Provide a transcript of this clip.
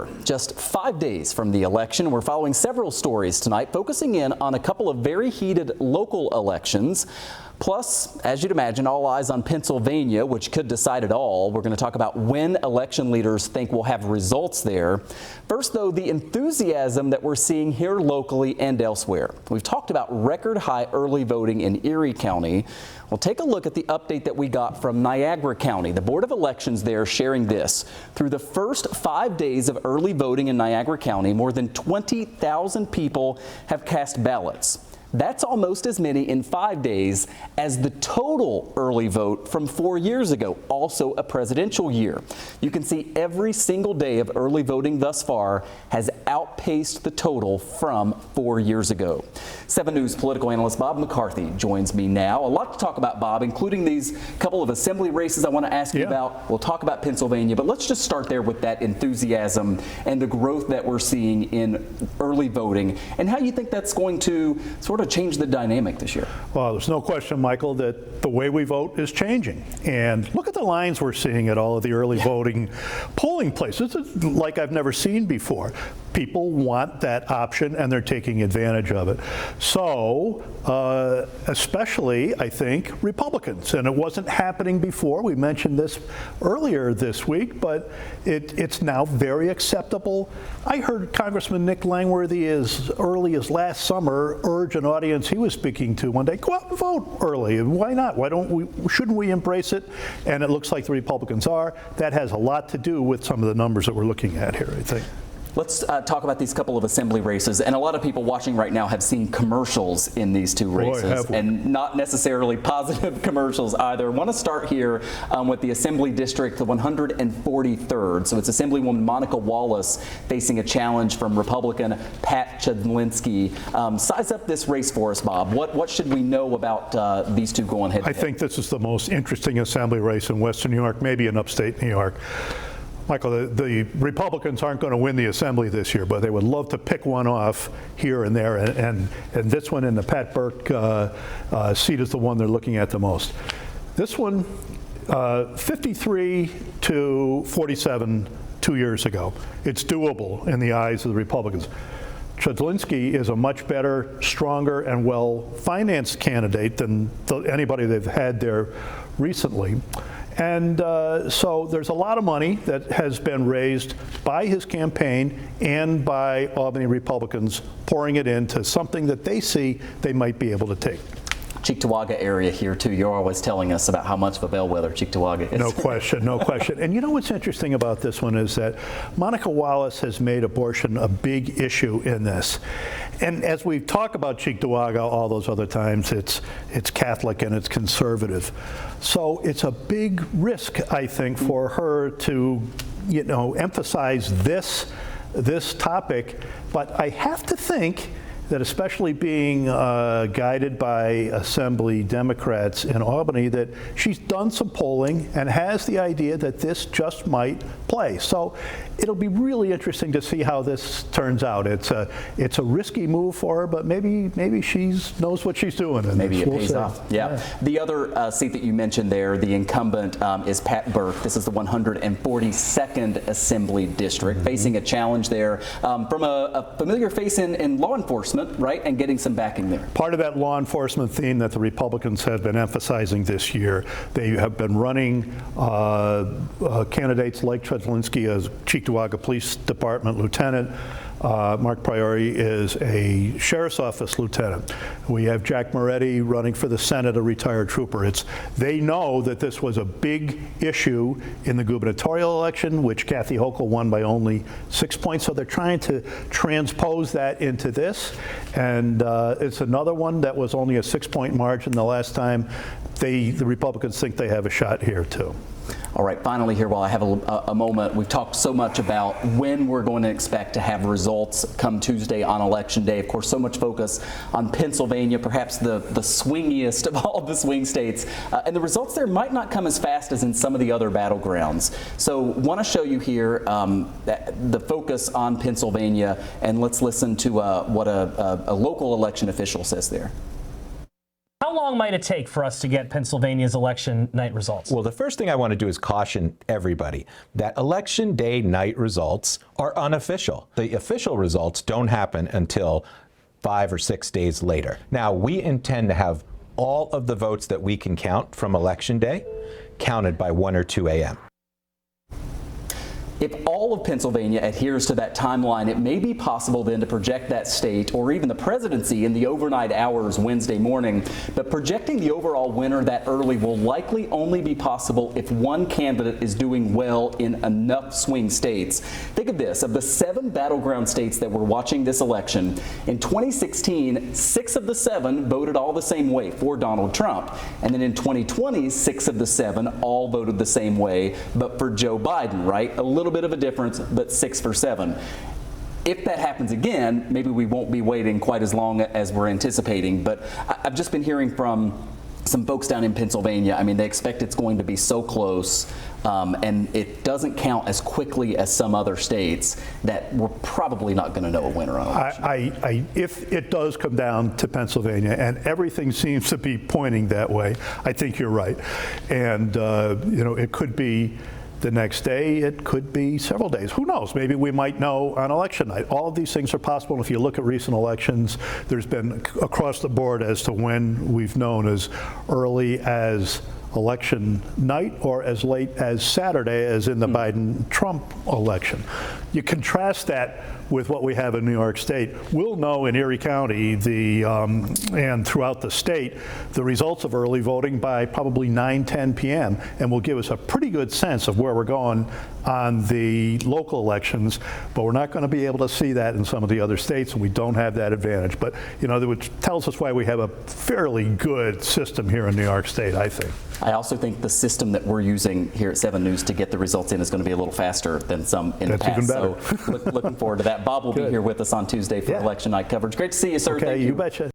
over. Just 5 days from the election, we're following several stories tonight, focusing in on a couple of very heated local elections. Plus, as you'd imagine, all eyes on Pennsylvania, which could decide it all. We're going to talk about when election leaders think we'll have results there. First, though, the enthusiasm that we're seeing here locally and elsewhere. We've talked about record high early voting in Erie County. Well, take a look at the update that we got from Niagara County. The Board of Elections there sharing this. Through the first 5 days of early voting in Niagara County, more than 20,000 people have cast ballots. That's almost as many in 5 days as the total early vote from 4 years ago, also a presidential year. You can see every single day of early voting thus far has outpaced the total from 4 years ago. 7 News political analyst Bob McCarthy joins me now. A lot to talk about, Bob, including these couple of assembly races I want to ask you about. We'll talk about Pennsylvania, but let's just start there with that enthusiasm and the growth that we're seeing in early voting and how you think that's going to sort of change the dynamic this year. Well, there's no question, Michael, that the way we vote is changing. And look at the lines we're seeing at all of the early voting polling places. It's like I've never seen before. People want that option and they're taking advantage of it. So, especially, I think, Republicans. And it wasn't happening before. We mentioned this earlier this week, but it's now very acceptable. I heard Congressman Nick Langworthy as early as last summer urge an audience he was speaking to one day, go out and vote early. Why not? Shouldn't we embrace it? And it looks like the Republicans are. That has a lot to do with some of the numbers that we're looking at here, I think. Let's talk about these couple of assembly races. And a lot of people watching right now have seen commercials in these two races, and not necessarily positive commercials either. I want to start here with the Assembly District, the 143rd. So it's Assemblywoman Monica Wallace facing a challenge from Republican Pat Chudlinski. Size up this race for us, Bob. What should we know about these two going head to head? I think this is the most interesting assembly race in Western New York, maybe in upstate New York. Michael, the Republicans aren't going to win the assembly this year, but they would love to pick one off here and there, and this one in the Pat Burke seat is the one they're looking at the most. This one, 53 to 47 2 years ago. It's doable in the eyes of the Republicans. Chudlinski is a much better, stronger, and well-financed candidate than anybody they've had there recently. And so there's a lot of money that has been raised by his campaign and by Albany Republicans, pouring it into something that they see they might be able to take. Cheektowaga area here, too. You're always telling us about how much of a bellwether Cheektowaga is. No question, no question. And you know what's interesting about this one is that Monica Wallace has made abortion a big issue in this. And as we talk about Cheektowaga all those other times, it's Catholic and it's conservative. So it's a big risk, I think, for her to, emphasize this topic. But I have to think that, especially being guided by Assembly Democrats in Albany, that she's done some polling and has the idea that this just might play. So it'll be really interesting to see how this turns out. It's a risky move for her, but maybe she knows what she's doing. And maybe it pays off. Yeah. The other seat that you mentioned there, the incumbent, is Pat Burke. This is the 142nd Assembly District, facing a challenge there from a familiar face in law enforcement. Right, and getting some backing there. Part of that law enforcement theme that the Republicans have been emphasizing this year, they have been running candidates like Chudlinski as Cheektowaga Police Department lieutenant. Mark Priori is a sheriff's office lieutenant. We have Jack Moretti running for the Senate, a retired trooper. They know that this was a big issue in the gubernatorial election, which Kathy Hochul won by only 6 points. So they're trying to transpose that into this. And it's another one that was only a 6-point margin the last time. The Republicans think they have a shot here, too. All right, finally here, while I have a moment, we've talked so much about when we're going to expect to have results come Tuesday on Election Day. Of course, so much focus on Pennsylvania, perhaps the swingiest of all of the swing states. And the results there might not come as fast as in some of the other battlegrounds. So want to show you here the focus on Pennsylvania, and let's listen to what a local election official says there. How How long might it take for us to get Pennsylvania's election night results? Well, the first thing I want to do is caution everybody that election day night results are unofficial. The official results don't happen until 5 or 6 days later. Now, we intend to have all of the votes that we can count from election day counted by 1 or 2 a.m. If all of Pennsylvania adheres to that timeline, it may be possible then to project that state or even the presidency in the overnight hours Wednesday morning. But projecting the overall winner that early will likely only be possible if one candidate is doing well in enough swing states. Think of this, of the 7 battleground states that were watching this election, in 2016, 6 of the 7 voted all the same way for Donald Trump. And then in 2020, 6 of the 7 all voted the same way, but for Joe Biden, right? A little bit of a difference, but 6 for 7. If that happens again, maybe we won't be waiting quite as long as we're anticipating. But I've just been hearing from some folks down in Pennsylvania. I mean, they expect it's going to be so close, and it doesn't count as quickly as some other states, that we're probably not going to know a winner on election. If it does come down to Pennsylvania, and everything seems to be pointing that way, I think you're right. And it could be the next day, it could be several days. Who knows? Maybe we might know on election night. All of these things are possible. And if you look at recent elections, there's been across the board as to when we've known as early as election night or as late as Saturday, as in the Biden-Trump election. You contrast that with what we have in New York State. We'll know in Erie County and throughout the state the results of early voting by probably 9-10 p.m. and will give us a pretty good sense of where we're going on the local elections, but we're not going to be able to see that in some of the other states, and we don't have that advantage. But which tells us why we have a fairly good system here in New York State, I think. I also think the system that we're using here at 7 News to get the results in is going to be a little faster than some in the past. Even better. So looking forward to that. Bob will be here with us on Tuesday for election night coverage. Great to see you, sir. Okay, Thank you. You betcha.